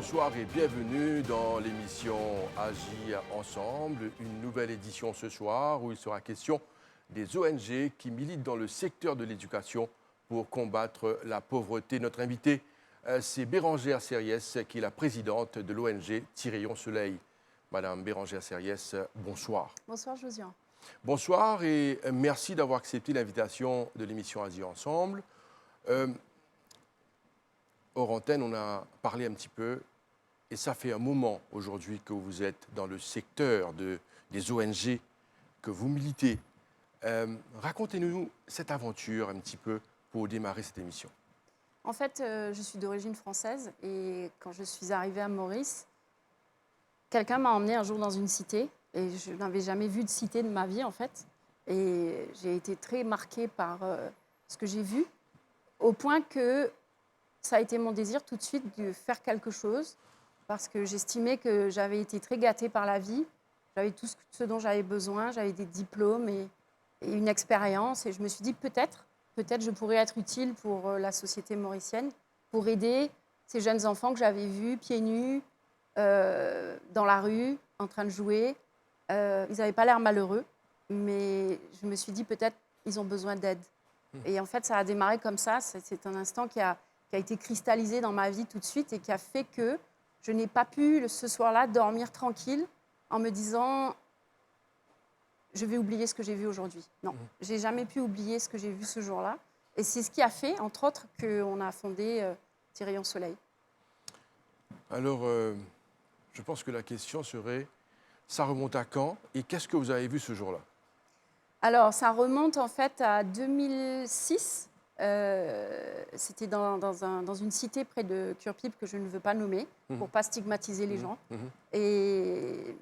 bonsoir et bienvenue dans l'émission Agir ensemble, une nouvelle édition ce soir où il sera question des ONG qui militent dans le secteur de l'éducation pour combattre la pauvreté. Notre invitée, c'est Bérangère Serriès, qui est la présidente de l'ONG Tirayon Soleil. Madame Bérangère Serriès, bonsoir. Bonsoir Josiane. Bonsoir et merci d'avoir accepté l'invitation de l'émission Agir ensemble. Hors antenne, on a parlé un petit peu, et ça fait un moment aujourd'hui que vous êtes dans le secteur des ONG, que vous militez. Racontez-nous cette aventure un petit peu pour démarrer cette émission. En fait, je suis d'origine française et quand je suis arrivée à Maurice, quelqu'un m'a emmenée un jour dans une cité et je n'avais jamais vu de cité de ma vie en fait. Et j'ai été très marquée par ce que j'ai vu, au point que ça a été mon désir tout de suite de faire quelque chose parce que j'estimais que j'avais été très gâtée par la vie. J'avais tout ce dont j'avais besoin, j'avais des diplômes et une expérience. Et je me suis dit peut-être je pourrais être utile pour la société mauricienne, pour aider ces jeunes enfants que j'avais vus pieds nus, dans la rue, en train de jouer. Ils n'avaient pas l'air malheureux, mais je me suis dit peut-être ils ont besoin d'aide. Et en fait, ça a démarré comme ça. C'est un instant qui a été cristallisé dans ma vie tout de suite et qui a fait que je n'ai pas pu, ce soir-là, dormir tranquille en me disant « je vais oublier ce que j'ai vu aujourd'hui ». Non, j'ai jamais pu oublier ce que j'ai vu ce jour-là. Et c'est ce qui a fait, entre autres, qu'on a fondé Tirayon Soleil. Alors, je pense que la question serait, ça remonte à quand et qu'est-ce que vous avez vu ce jour-là? Alors, ça remonte en fait à 2006. C'était dans une cité près de Curpipe que je ne veux pas nommer pour ne pas stigmatiser les gens. Et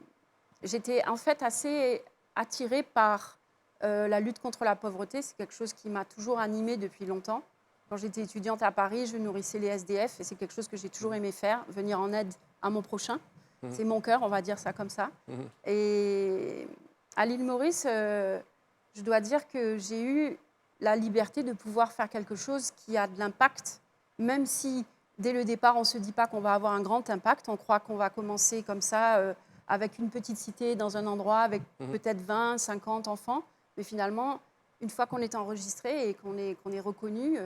j'étais en fait assez attirée par la lutte contre la pauvreté. C'est quelque chose qui m'a toujours animée depuis longtemps. Quand j'étais étudiante à Paris, je nourrissais les SDF et c'est quelque chose que j'ai toujours aimé faire, venir en aide à mon prochain. C'est mon cœur, on va dire ça comme ça. Et à l'île Maurice, je dois dire que j'ai eu la liberté de pouvoir faire quelque chose qui a de l'impact, même si dès le départ, on ne se dit pas qu'on va avoir un grand impact. On croit qu'on va commencer comme ça, avec une petite cité dans un endroit, avec peut-être 20, 50 enfants. Mais finalement, une fois qu'on est enregistré et qu'on est reconnu,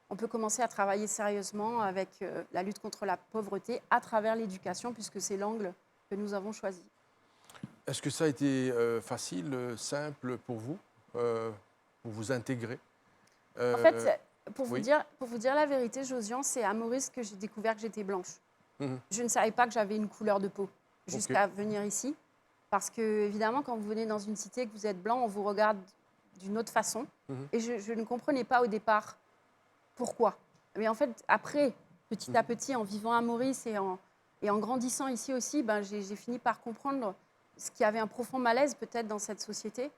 on peut commencer à travailler sérieusement avec la lutte contre la pauvreté à travers l'éducation, puisque c'est l'angle que nous avons choisi. Est-ce que ça a été facile, simple pour vous intégrer? En fait, pour oui. vous dire la vérité, Josiane, c'est à Maurice que j'ai découvert que j'étais blanche. Je ne savais pas que j'avais une couleur de peau jusqu'à venir ici. Parce que, évidemment, quand vous venez dans une cité et que vous êtes blanc, on vous regarde d'une autre façon. Et je ne comprenais pas au départ pourquoi. Mais en fait, après, petit à petit, en vivant à Maurice et en grandissant ici aussi, j'ai fini par comprendre ce qu'il y avait un profond malaise peut-être dans cette société,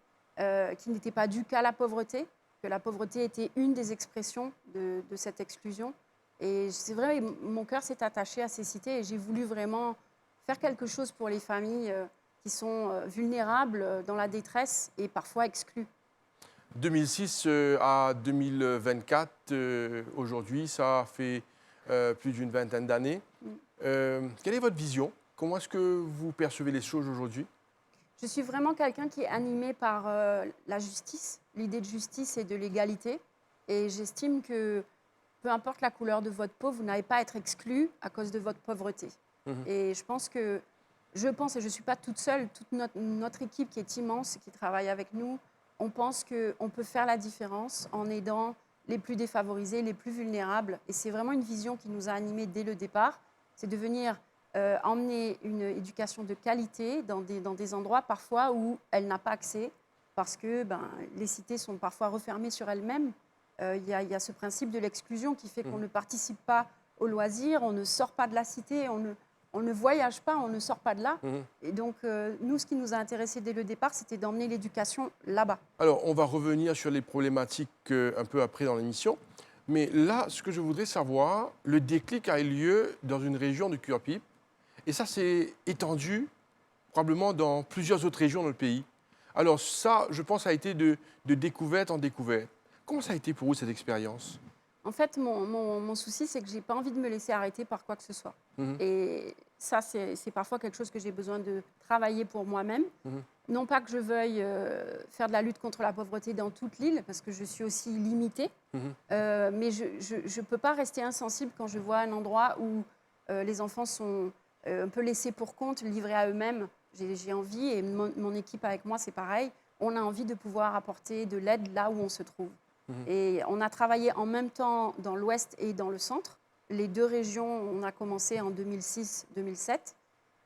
qui n'était pas dû qu'à la pauvreté, que la pauvreté était une des expressions de cette exclusion. Et c'est vrai, mon cœur s'est attaché à ces cités et j'ai voulu vraiment faire quelque chose pour les familles qui sont vulnérables, dans la détresse et parfois exclues. 2006 à 2024, aujourd'hui, ça fait plus d'une vingtaine d'années. Quelle est votre vision? Comment est-ce que vous percevez les choses aujourd'hui? Je suis vraiment quelqu'un qui est animé par la justice, l'idée de justice et de l'égalité. Et j'estime que peu importe la couleur de votre peau, vous n'avez pas à être exclu à cause de votre pauvreté. Et je pense, et je ne suis pas toute seule, toute notre équipe qui est immense, qui travaille avec nous, on pense qu'on peut faire la différence en aidant les plus défavorisés, les plus vulnérables. Et c'est vraiment une vision qui nous a animés dès le départ, c'est de venir emmener une éducation de qualité dans des endroits parfois où elle n'a pas accès, parce que les cités sont parfois refermées sur elles-mêmes. Il y a ce principe de l'exclusion qui fait qu'on ne participe pas aux loisirs, on ne sort pas de la cité, on ne voyage pas, on ne sort pas de là. Et donc, nous, ce qui nous a intéressés dès le départ, c'était d'emmener l'éducation là-bas. Alors, on va revenir sur les problématiques un peu après dans l'émission. Mais là, ce que je voudrais savoir, le déclic a eu lieu dans une région de Curpipe. Et ça s'est étendu probablement dans plusieurs autres régions dans le pays. Alors ça, je pense, a été de découverte en découverte. Comment ça a été pour vous, cette expérience? En fait, mon souci, c'est que je n'ai pas envie de me laisser arrêter par quoi que ce soit. Mhm. Et ça, c'est parfois quelque chose que j'ai besoin de travailler pour moi-même. Mhm. Non pas que je veuille faire de la lutte contre la pauvreté dans toute l'île, parce que je suis aussi limitée, Mhm. mais je ne peux pas rester insensible quand je vois un endroit où les enfants sont un peu laissés pour compte, livrés à eux-mêmes. J'ai envie, et mon équipe avec moi, c'est pareil, on a envie de pouvoir apporter de l'aide là où on se trouve. Mhm. Et on a travaillé en même temps dans l'Ouest et dans le Centre. Les deux régions, on a commencé en 2006-2007.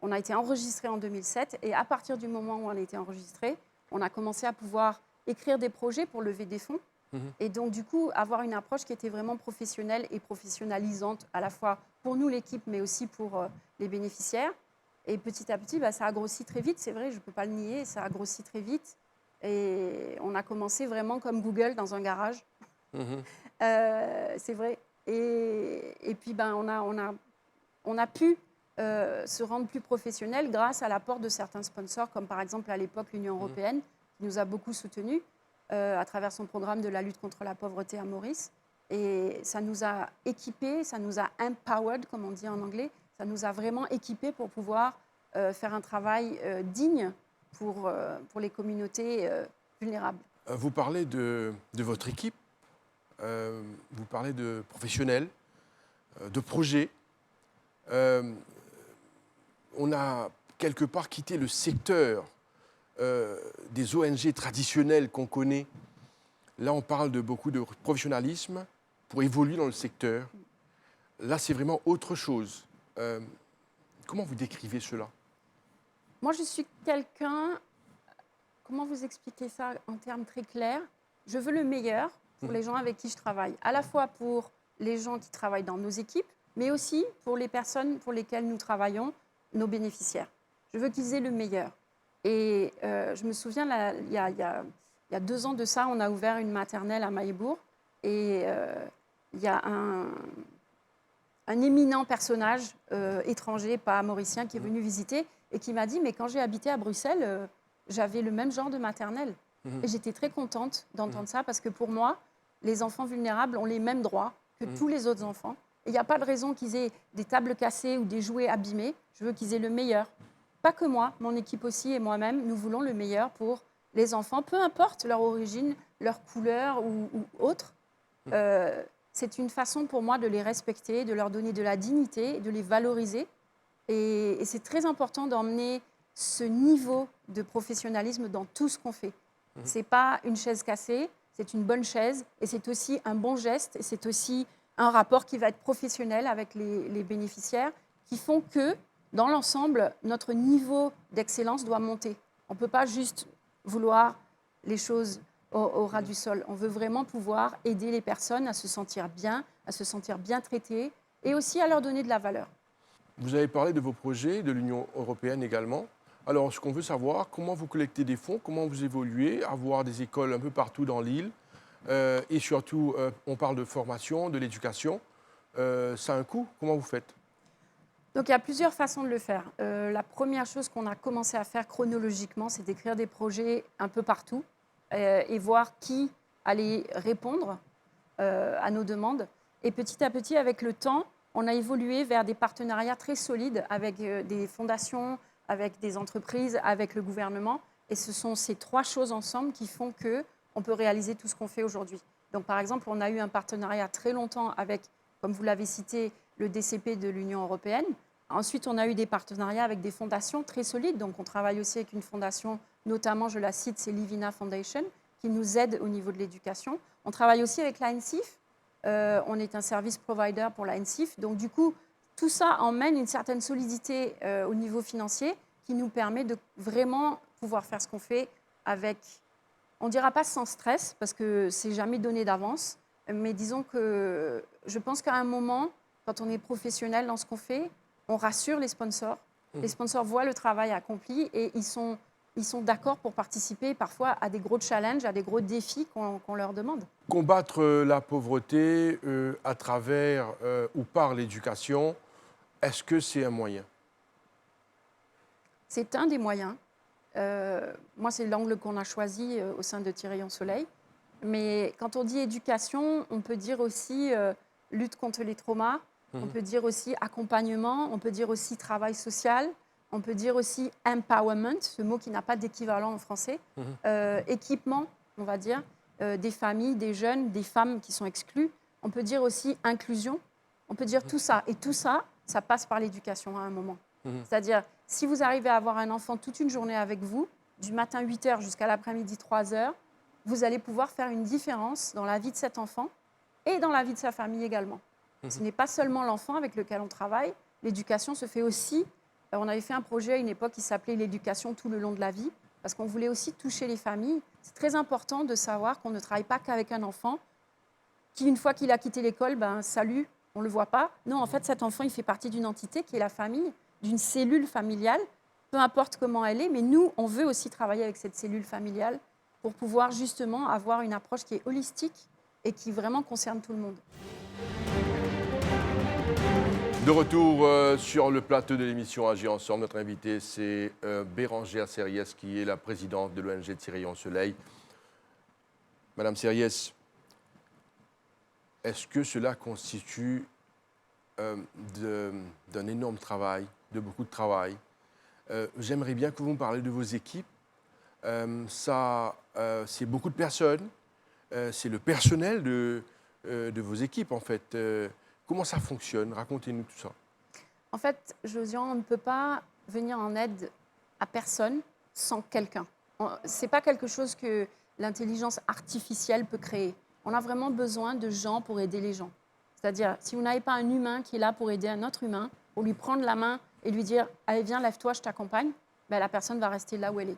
On a été enregistré en 2007. Et à partir du moment où on a été enregistré, on a commencé à pouvoir écrire des projets pour lever des fonds. Mhm. Et donc, du coup, avoir une approche qui était vraiment professionnelle et professionnalisante, à la fois pour nous, l'équipe, mais aussi pour les bénéficiaires. Et petit à petit, ça a grossi très vite, c'est vrai, je ne peux pas le nier, ça a grossi très vite. Et on a commencé vraiment comme Google dans un garage. Mhm. C'est vrai. Et puis, on a pu se rendre plus professionnel grâce à l'apport de certains sponsors, comme par exemple à l'époque l'Union européenne, qui nous a beaucoup soutenus à travers son programme de la lutte contre la pauvreté à Maurice. Et ça nous a équipés, ça nous a empowered, comme on dit en anglais, ça nous a vraiment équipés pour pouvoir faire un travail digne pour les communautés vulnérables. Vous parlez de votre équipe, vous parlez de professionnels, de projets. Euh, on a quelque part quitté le secteur des ONG traditionnelles qu'on connaît. Là, on parle de beaucoup de professionnalisme pour évoluer dans le secteur. Là, c'est vraiment autre chose. Comment vous décrivez cela? Moi, je suis quelqu'un, comment vous expliquer ça en termes très clairs? Je veux le meilleur pour les gens avec qui je travaille, à la fois pour les gens qui travaillent dans nos équipes, mais aussi pour les personnes pour lesquelles nous travaillons, nos bénéficiaires. Je veux qu'ils aient le meilleur. Et je me souviens, là, il y a 2 ans de ça, on a ouvert une maternelle à Mahébourg. Et il y a un éminent personnage étranger, pas mauricien, qui est venu visiter et qui m'a dit « Mais quand j'ai habité à Bruxelles, j'avais le même genre de maternelle. » Et j'étais très contente d'entendre ça parce que pour moi, les enfants vulnérables ont les mêmes droits que tous les autres enfants. Et il n'y a pas de raison qu'ils aient des tables cassées ou des jouets abîmés. Je veux qu'ils aient le meilleur. Pas que moi, mon équipe aussi et moi-même, nous voulons le meilleur pour les enfants, peu importe leur origine, leur couleur ou autre. C'est une façon pour moi de les respecter, de leur donner de la dignité, de les valoriser. Et c'est très important d'emmener ce niveau de professionnalisme dans tout ce qu'on fait. Ce n'est pas une chaise cassée, c'est une bonne chaise et c'est aussi un bon geste et c'est aussi un rapport qui va être professionnel avec les bénéficiaires qui font que, dans l'ensemble, notre niveau d'excellence doit monter. On ne peut pas juste vouloir les choses au ras du sol. On veut vraiment pouvoir aider les personnes à se sentir bien traitées et aussi à leur donner de la valeur. Vous avez parlé de vos projets, de l'Union européenne également. Alors, ce qu'on veut savoir, comment vous collectez des fonds, comment vous évoluez, avoir des écoles un peu partout dans l'île, et surtout, on parle de formation, de l'éducation. Ça a un coût, comment vous faites? Donc il y a plusieurs façons de le faire. La première chose qu'on a commencé à faire chronologiquement, c'est d'écrire des projets un peu partout et voir qui allait répondre à nos demandes. Et petit à petit, avec le temps, on a évolué vers des partenariats très solides avec des fondations, avec des entreprises, avec le gouvernement. Et ce sont ces 3 choses ensemble qui font qu'on peut réaliser tout ce qu'on fait aujourd'hui. Donc, par exemple, on a eu un partenariat très longtemps avec, comme vous l'avez cité, le DCP de l'Union européenne. Ensuite, on a eu des partenariats avec des fondations très solides. Donc, on travaille aussi avec une fondation, notamment, je la cite, c'est Livina Foundation, qui nous aide au niveau de l'éducation. On travaille aussi avec l'ANSIF. On est un service provider pour l'ANSIF. Donc, du coup, tout ça emmène une certaine solidité au niveau financier qui nous permet de vraiment pouvoir faire ce qu'on fait avec, on ne dira pas sans stress, parce que c'est jamais donné d'avance, mais disons que je pense qu'à un moment, quand on est professionnel dans ce qu'on fait, on rassure les sponsors. Les sponsors voient le travail accompli et ils sont d'accord pour participer parfois à des gros challenges, à des gros défis qu'on leur demande. Combattre la pauvreté à travers ou par l'éducation, est-ce que c'est un moyen? C'est un des moyens. Moi, c'est l'angle qu'on a choisi au sein de Tirrayon Soleil. Mais quand on dit éducation, on peut dire aussi lutte contre les traumas, on peut dire aussi accompagnement, on peut dire aussi travail social, on peut dire aussi empowerment, ce mot qui n'a pas d'équivalent en français, équipement, on va dire, des familles, des jeunes, des femmes qui sont exclues. On peut dire aussi inclusion, on peut dire tout ça. Et tout ça, ça passe par l'éducation à un moment. C'est-à-dire, si vous arrivez à avoir un enfant toute une journée avec vous, du matin 8 heures jusqu'à l'après-midi 3 heures, vous allez pouvoir faire une différence dans la vie de cet enfant et dans la vie de sa famille également. Ce n'est pas seulement l'enfant avec lequel on travaille, l'éducation se fait aussi. On avait fait un projet à une époque qui s'appelait l'éducation tout le long de la vie, parce qu'on voulait aussi toucher les familles. C'est très important de savoir qu'on ne travaille pas qu'avec un enfant qui, une fois qu'il a quitté l'école, salut, on ne le voit pas. Non, en fait, cet enfant, il fait partie d'une entité qui est la famille, d'une cellule familiale, peu importe comment elle est, mais nous, on veut aussi travailler avec cette cellule familiale pour pouvoir justement avoir une approche qui est holistique et qui vraiment concerne tout le monde. De retour sur le plateau de l'émission Agir ensemble, notre invitée c'est Bérangère Serriès qui est la présidente de l'ONG Rayon Soleil. Madame Serriès, est-ce que cela constitue d'un énorme travail, de beaucoup de travail? J'aimerais bien que vous me parliez de vos équipes. C'est beaucoup de personnes, c'est le personnel de vos équipes en fait. Comment ça fonctionne? Racontez-nous tout ça. En fait, Josiane, on ne peut pas venir en aide à personne sans quelqu'un. Ce n'est pas quelque chose que l'intelligence artificielle peut créer. On a vraiment besoin de gens pour aider les gens. C'est-à-dire, si vous n'avez pas un humain qui est là pour aider un autre humain, pour lui prendre la main et lui dire « Allez, viens, lève-toi, je t'accompagne », la personne va rester là où elle est.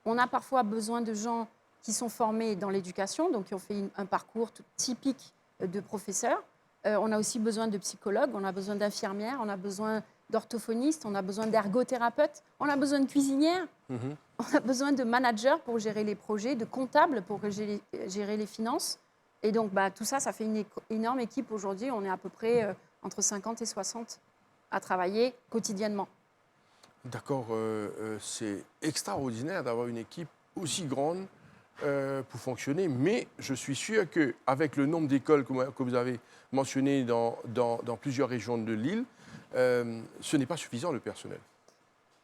On a parfois besoin de gens qui sont formés dans l'éducation, donc qui ont fait un parcours typique de professeur. On a aussi besoin de psychologues, on a besoin d'infirmières, on a besoin d'orthophonistes, on a besoin d'ergothérapeutes, on a besoin de cuisinières, on a besoin de managers pour gérer les projets, de comptables pour gérer les finances. Et donc, tout ça, ça fait une énorme équipe aujourd'hui. On est à peu près entre 50 et 60 à travailler quotidiennement. D'accord, c'est extraordinaire d'avoir une équipe aussi grande pour fonctionner, mais je suis sûr qu'avec le nombre d'écoles que vous avez mentionné dans plusieurs régions de l'île, ce n'est pas suffisant le personnel.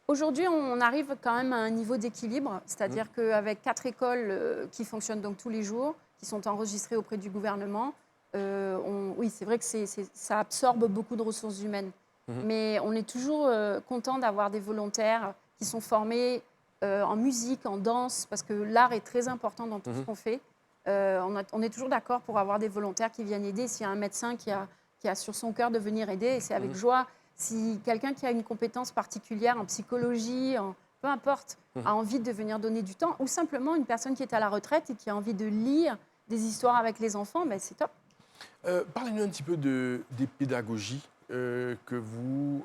Aujourd'hui, on arrive quand même à un niveau d'équilibre, c'est-à-dire qu'avec 4 écoles qui fonctionnent donc tous les jours, qui sont enregistrées auprès du gouvernement, oui, c'est vrai que ça absorbe beaucoup de ressources humaines. Mais on est toujours content d'avoir des volontaires qui sont formés en musique, en danse, parce que l'art est très important dans tout ce qu'on fait. On est toujours d'accord pour avoir des volontaires qui viennent aider. S'il y a un médecin qui a sur son cœur de venir aider, et c'est avec joie. Si quelqu'un qui a une compétence particulière en psychologie, peu importe, a envie de venir donner du temps, ou simplement une personne qui est à la retraite et qui a envie de lire des histoires avec les enfants, c'est top. Parlez-nous un petit peu des pédagogies que vous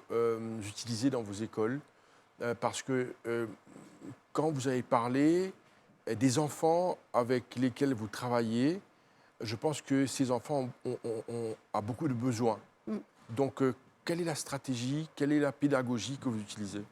utilisez dans vos écoles, parce que quand vous avez parlé des enfants avec lesquels vous travaillez, je pense que ces enfants ont beaucoup de besoins. Donc, quelle est la stratégie, quelle est la pédagogie que vous utilisez?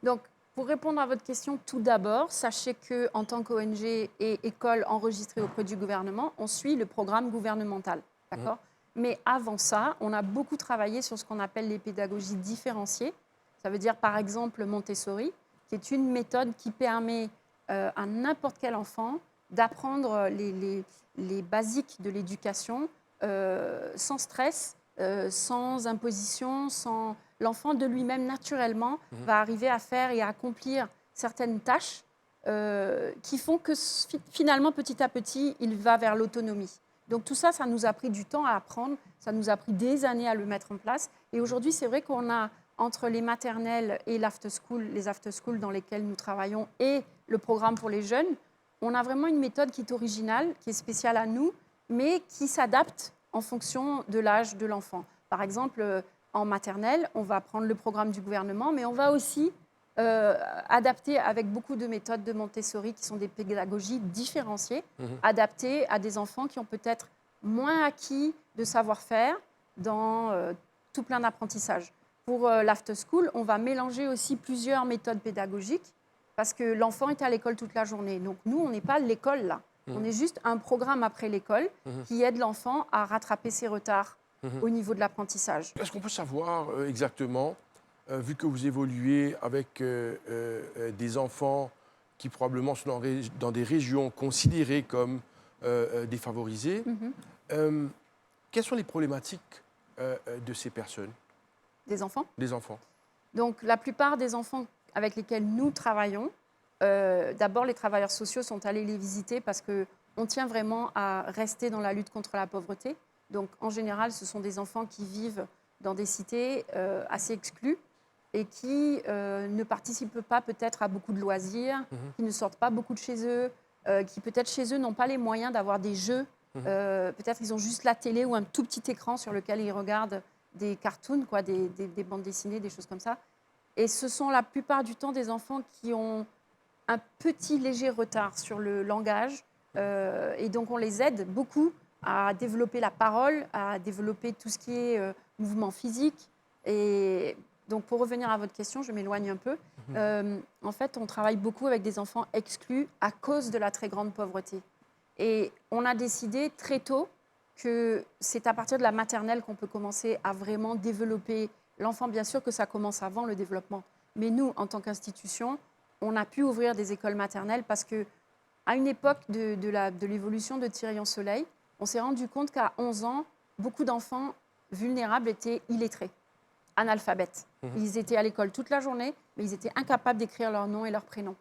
Donc, pour répondre à votre question, tout d'abord, sachez qu'en tant qu'ONG et école enregistrée auprès du gouvernement, on suit le programme gouvernemental. D'accord ? Mais avant ça, on a beaucoup travaillé sur ce qu'on appelle les pédagogies différenciées. Ça veut dire, par exemple, Montessori, qui est une méthode qui permet à n'importe quel enfant d'apprendre les basiques de l'éducation sans stress, sans imposition, sans... L'enfant de lui-même, naturellement, va arriver à faire et à accomplir certaines tâches qui font que finalement, petit à petit, il va vers l'autonomie. Donc tout ça, ça nous a pris du temps à apprendre, ça nous a pris des années à le mettre en place. Et aujourd'hui, c'est vrai qu'on a, entre les maternelles et l'after-school, les after-school dans lesquels nous travaillons et le programme pour les jeunes, on a vraiment une méthode qui est originale, qui est spéciale à nous, mais qui s'adapte en fonction de l'âge de l'enfant. Par exemple, en maternelle, on va prendre le programme du gouvernement, mais on va aussi adapter avec beaucoup de méthodes de Montessori qui sont des pédagogies différenciées, adaptées à des enfants qui ont peut-être moins acquis de savoir-faire dans tout plein d'apprentissage. Pour l'after school, on va mélanger aussi plusieurs méthodes pédagogiques parce que l'enfant est à l'école toute la journée. Donc nous, on n'est pas l'école là. On est juste un programme après l'école qui aide l'enfant à rattraper ses retards au niveau de l'apprentissage. Est-ce qu'on peut savoir exactement, vu que vous évoluez avec des enfants qui probablement sont dans des régions considérées comme défavorisées, quelles sont les problématiques de ces personnes, Des enfants. des enfants? Donc, la plupart des enfants avec lesquels nous travaillons, d'abord, les travailleurs sociaux sont allés les visiter parce qu'on tient vraiment à rester dans la lutte contre la pauvreté. Donc, en général, ce sont des enfants qui vivent dans des cités assez exclues et qui ne participent pas peut-être à beaucoup de loisirs, qui ne sortent pas beaucoup de chez eux, qui peut-être chez eux n'ont pas les moyens d'avoir des jeux. Peut-être ils ont juste la télé ou un tout petit écran sur lequel ils regardent des cartoons, quoi, des bandes dessinées, des choses comme ça. Et ce sont la plupart du temps des enfants qui ont un petit léger retard sur le langage. Et donc, on les aide beaucoup à développer la parole, à développer tout ce qui est mouvement physique. Et donc, pour revenir à votre question, je m'éloigne un peu. En fait, on travaille beaucoup avec des enfants exclus à cause de la très grande pauvreté. Et on a décidé très tôt que c'est à partir de la maternelle qu'on peut commencer à vraiment développer l'enfant. Bien sûr que ça commence avant le développement. Mais nous, en tant qu'institution, on a pu ouvrir des écoles maternelles parce qu'à une époque de l'évolution de Thirion-Soleil, on s'est rendu compte qu'à 11 ans, beaucoup d'enfants vulnérables étaient illettrés, analphabètes. Ils étaient à l'école toute la journée, mais ils étaient incapables d'écrire leur nom et leur prénom.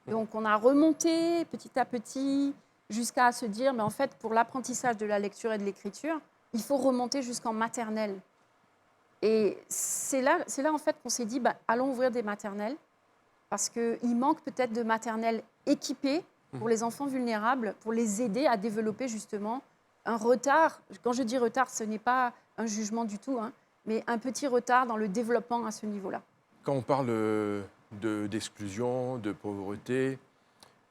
Donc on a remonté petit à petit jusqu'à se dire, mais en fait, pour l'apprentissage de la lecture et de l'écriture, il faut remonter jusqu'en maternelle. Et c'est là en fait qu'on s'est dit, allons ouvrir des maternelles, parce qu'il manque peut-être de maternelles équipées pour les enfants vulnérables, pour les aider à développer justement un retard. Quand je dis retard, ce n'est pas un jugement du tout, mais un petit retard dans le développement à ce niveau-là. Quand on parle d'exclusion, de pauvreté,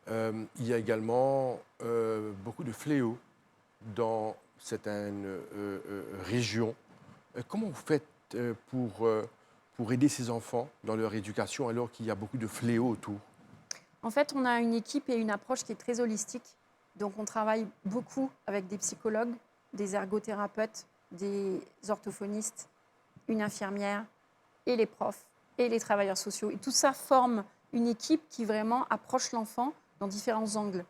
il y a également beaucoup de fléaux dans certaines régions. Comment vous faites pour aider ces enfants dans leur éducation alors qu'il y a beaucoup de fléaux autour? En fait, on a une équipe et une approche qui est très holistique. Donc, on travaille beaucoup avec des psychologues, des ergothérapeutes, des orthophonistes, une infirmière et les profs et les travailleurs sociaux. Et tout ça forme une équipe qui vraiment approche l'enfant dans différents angles.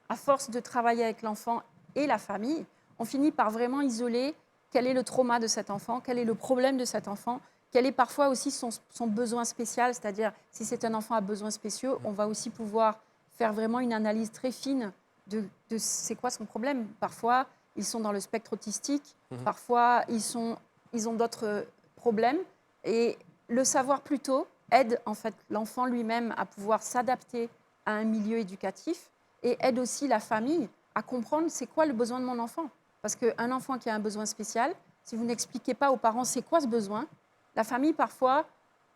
À force de travailler avec l'enfant et la famille, on finit par vraiment isoler quel est le trauma de cet enfant, quel est le problème de cet enfant, quel est parfois aussi son besoin spécial, c'est-à-dire si c'est un enfant à besoins spéciaux, on va aussi pouvoir faire vraiment une analyse très fine de c'est quoi son problème. Parfois, ils sont dans le spectre autistique, parfois, ils ont d'autres problèmes. Et le savoir plus tôt aide en fait l'enfant lui-même à pouvoir s'adapter à un milieu éducatif et aide aussi la famille à comprendre c'est quoi le besoin de mon enfant. Parce qu'un enfant qui a un besoin spécial, si vous n'expliquez pas aux parents c'est quoi ce besoin, la famille parfois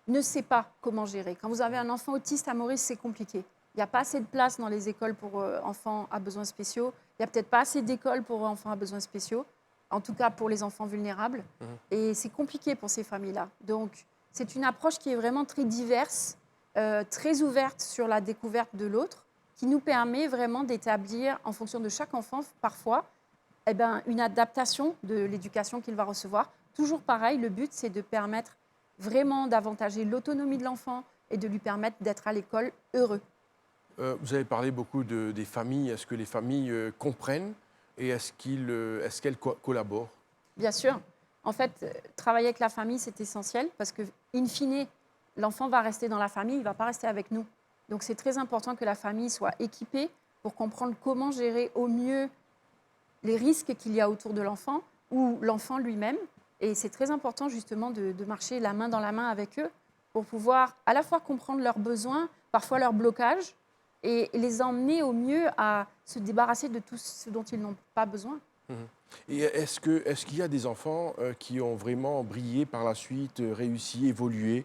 ne sait pas comment gérer. Quand vous avez un enfant autiste à Maurice, c'est compliqué. Il n'y a pas assez de place dans les écoles pour enfants à besoins spéciaux. Il n'y a peut-être pas assez d'écoles pour enfants à besoins spéciaux, en tout cas pour les enfants vulnérables. Et c'est compliqué pour ces familles-là. Donc, c'est une approche qui est vraiment très diverse, très ouverte sur la découverte de l'autre, qui nous permet vraiment d'établir, en fonction de chaque enfant, parfois, une adaptation de l'éducation qu'il va recevoir. Toujours pareil, le but, c'est de permettre vraiment d'avantager l'autonomie de l'enfant et de lui permettre d'être à l'école heureux. Vous avez parlé beaucoup des familles. Est-ce que les familles comprennent et est-ce qu'elles collaborent? Bien sûr. En fait, travailler avec la famille, c'est essentiel parce que, in fine, l'enfant va rester dans la famille, il ne va pas rester avec nous. Donc, c'est très important que la famille soit équipée pour comprendre comment gérer au mieux les risques qu'il y a autour de l'enfant ou l'enfant lui-même. Et c'est très important, justement, de marcher la main dans la main avec eux pour pouvoir à la fois comprendre leurs besoins, parfois leurs blocages, et les emmener au mieux à se débarrasser de tout ce dont ils n'ont pas besoin. Et est-ce qu'il y a des enfants qui ont vraiment brillé par la suite, réussi, évolué?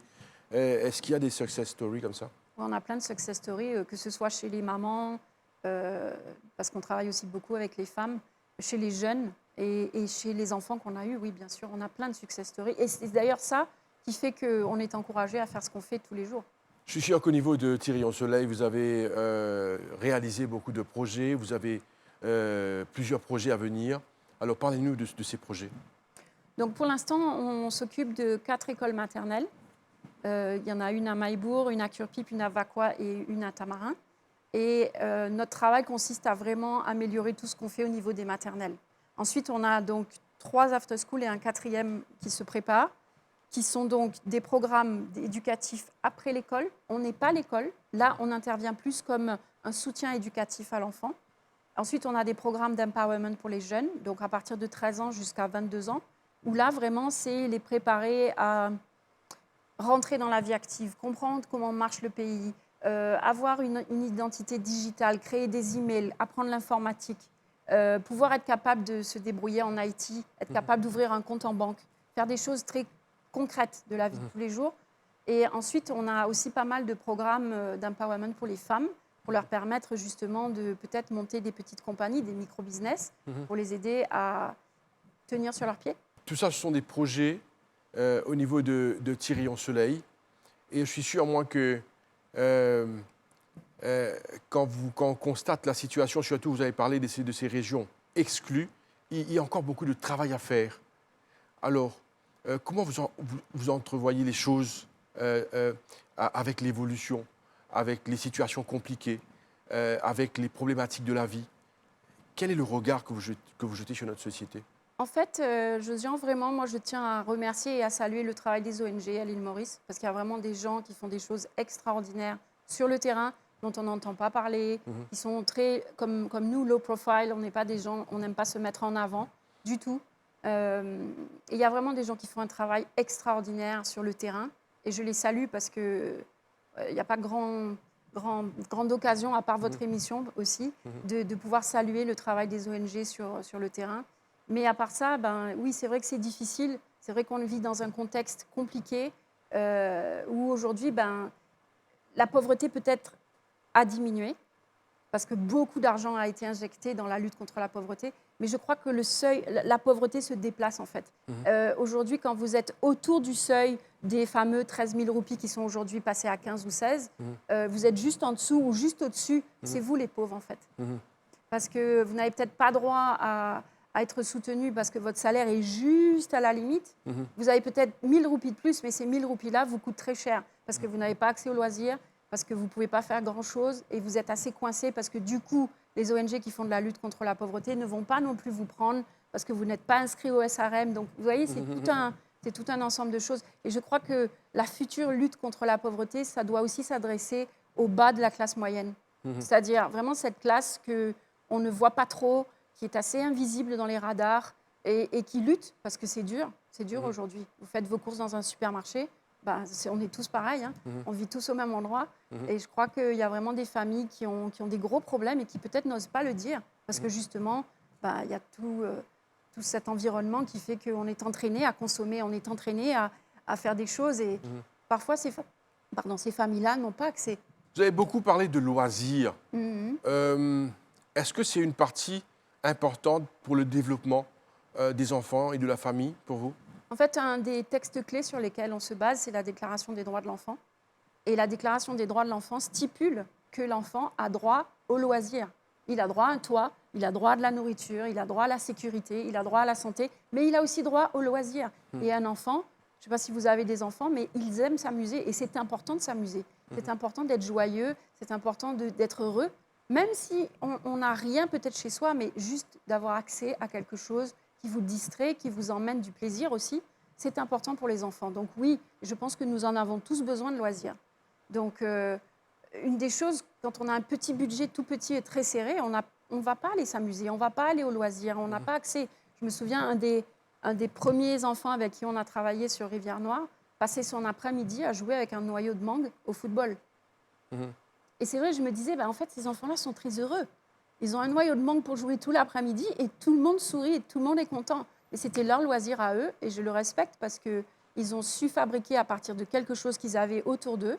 Est-ce qu'il y a des success stories comme ça? On a plein de success stories, que ce soit chez les mamans, parce qu'on travaille aussi beaucoup avec les femmes, chez les jeunes et chez les enfants qu'on a eus, oui, bien sûr, on a plein de success stories. Et c'est d'ailleurs ça qui fait qu'on est encouragé à faire ce qu'on fait tous les jours. Je suis sûr qu'au niveau de Thirion-Soleil, vous avez réalisé beaucoup de projets, vous avez plusieurs projets à venir. Alors parlez-nous de ces projets. Donc pour l'instant, on s'occupe de 4 écoles maternelles. Il y en a une à Maillebourg, une à Curpip, une à Vaqua et une à Tamarin. Et notre travail consiste à vraiment améliorer tout ce qu'on fait au niveau des maternelles. Ensuite, on a donc 3 after-school et un 4e qui se préparent, qui sont donc des programmes éducatifs après l'école. On n'est pas l'école. Là, on intervient plus comme un soutien éducatif à l'enfant. Ensuite, on a des programmes d'empowerment pour les jeunes, donc à partir de 13 ans jusqu'à 22 ans, où là, vraiment, c'est les préparer à rentrer dans la vie active, comprendre comment marche le pays, avoir une identité digitale, créer des emails, apprendre l'informatique, pouvoir être capable de se débrouiller en IT, être capable d'ouvrir un compte en banque, faire des choses très concrètes de la vie de tous les jours. Et ensuite, on a aussi pas mal de programmes d'empowerment pour les femmes, pour leur permettre justement de peut-être monter des petites compagnies, des micro-business, pour les aider à tenir sur leurs pieds. Tout ça, ce sont des projets au niveau de Thierry-en-Soleil. Et je suis sûr, moi, que quand on constate la situation, surtout vous avez parlé de ces régions exclues, il y a encore beaucoup de travail à faire. Alors, comment vous entrevoyez les choses avec l'évolution, avec les situations compliquées, avec les problématiques de la vie? Quel est le regard que vous jetez sur notre société? En fait, Josiane, vraiment, moi, je tiens à remercier et à saluer le travail des ONG à l'île Maurice, parce qu'il y a vraiment des gens qui font des choses extraordinaires sur le terrain, dont on n'entend pas parler, qui sont très, comme nous, low profile. On n'est pas des gens, on n'aime pas se mettre en avant du tout. Et il y a vraiment des gens qui font un travail extraordinaire sur le terrain, et je les salue parce que il n'y a pas grande occasion, à part votre émission aussi, de pouvoir saluer le travail des ONG sur le terrain. Mais à part ça, ben, oui, c'est vrai que c'est difficile. C'est vrai qu'on vit dans un contexte compliqué où aujourd'hui, ben, la pauvreté peut-être a diminué parce que beaucoup d'argent a été injecté dans la lutte contre la pauvreté. Mais je crois que le seuil, la pauvreté se déplace en fait. Aujourd'hui, quand vous êtes autour du seuil des fameux 13 000 roupies qui sont aujourd'hui passés à 15 ou 16, vous êtes juste en dessous ou juste au-dessus. C'est vous les pauvres en fait. Parce que vous n'avez peut-être pas droit à être soutenu parce que votre salaire est juste à la limite. Vous avez peut-être 1000 roupies de plus, mais ces 1000 roupies-là vous coûtent très cher parce que vous n'avez pas accès aux loisirs, parce que vous ne pouvez pas faire grand-chose et vous êtes assez coincé parce que du coup, les ONG qui font de la lutte contre la pauvreté ne vont pas non plus vous prendre parce que vous n'êtes pas inscrit au SRM. Donc, vous voyez, c'est tout un ensemble de choses. Et je crois que la future lutte contre la pauvreté, ça doit aussi s'adresser au bas de la classe moyenne. C'est-à-dire vraiment cette classe qu'on ne voit pas trop, qui est assez invisible dans les radars et qui lutte, parce que c'est dur aujourd'hui. Vous faites vos courses dans un supermarché, ben, on est tous pareils, hein. On vit tous au même endroit. Et je crois qu'il y a vraiment des familles qui ont des gros problèmes et qui peut-être n'osent pas le dire, parce que justement, ben, il y a tout cet environnement qui fait qu'on est entraîné à consommer, on est entraîné à faire des choses. Et parfois, ces familles-là n'ont pas accès. Vous avez beaucoup parlé de loisirs. Est-ce que c'est une partie importante pour le développement des enfants et de la famille, pour vous? En fait, un des textes clés sur lesquels on se base, c'est la Déclaration des droits de l'enfant. Et la Déclaration des droits de l'enfant stipule que l'enfant a droit au loisir. Il a droit à un toit, il a droit à de la nourriture, il a droit à la sécurité, il a droit à la santé, mais il a aussi droit au loisir. Et un enfant, je ne sais pas si vous avez des enfants, mais ils aiment s'amuser et c'est important de s'amuser. C'est important d'être joyeux, c'est important d'être heureux, même si on n'a rien peut-être chez soi, mais juste d'avoir accès à quelque chose qui vous distrait, qui vous emmène du plaisir aussi, c'est important pour les enfants. Donc oui, je pense que nous en avons tous besoin de loisirs. Donc une des choses, quand on a un petit budget tout petit et très serré, on ne va pas aller s'amuser, on ne va pas aller au loisir, on n'a pas accès. Je me souviens, un des premiers enfants avec qui on a travaillé sur Rivière-Noire passait son après-midi à jouer avec un noyau de mangue au football. Et c'est vrai, je me disais, en fait, ces enfants-là sont très heureux. Ils ont un noyau de mangue pour jouer tout l'après-midi et tout le monde sourit et tout le monde est content. Et c'était leur loisir à eux et je le respecte parce qu'ils ont su fabriquer à partir de quelque chose qu'ils avaient autour d'eux,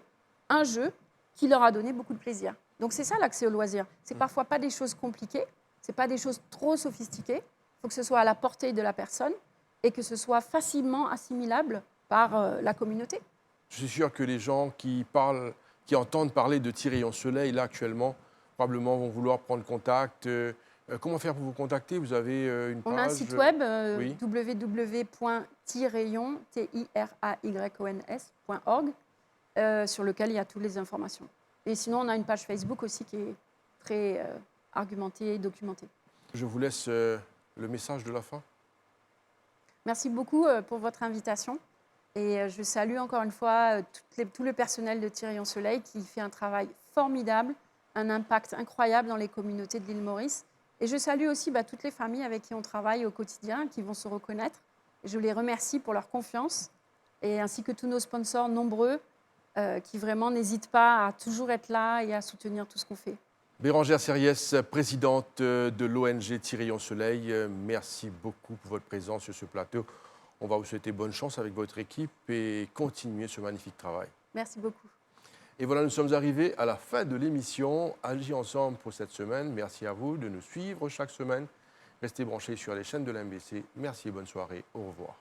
un jeu qui leur a donné beaucoup de plaisir. Donc c'est ça l'accès au loisir. C'est parfois pas des choses compliquées, c'est pas des choses trop sophistiquées. Il faut que ce soit à la portée de la personne et que ce soit facilement assimilable par la communauté. Je suis sûr que les gens qui entendent parler de Thierry-en-Soleil, là, actuellement, probablement vont vouloir prendre contact, Comment faire pour vous contacter? Vous avez une page? On a un site web, oui. www.tirayons.org, sur lequel il y a toutes les informations. Et sinon, on a une page Facebook aussi qui est très argumentée et documentée. Je vous laisse le message de la fin. Merci beaucoup pour votre invitation. Et je salue encore une fois tout le personnel de Thirion Soleil qui fait un travail formidable, un impact incroyable dans les communautés de l'île Maurice. Et je salue aussi toutes les familles avec qui on travaille au quotidien, qui vont se reconnaître. Et je les remercie pour leur confiance, et ainsi que tous nos sponsors nombreux qui vraiment n'hésitent pas à toujours être là et à soutenir tout ce qu'on fait. Bérangère Serriès, présidente de l'ONG Thirion Soleil, merci beaucoup pour votre présence sur ce plateau. On va vous souhaiter bonne chance avec votre équipe et continuer ce magnifique travail. Merci beaucoup. Et voilà, nous sommes arrivés à la fin de l'émission Agis ensemble pour cette semaine. Merci à vous de nous suivre chaque semaine. Restez branchés sur les chaînes de l'MBC. Merci et bonne soirée. Au revoir.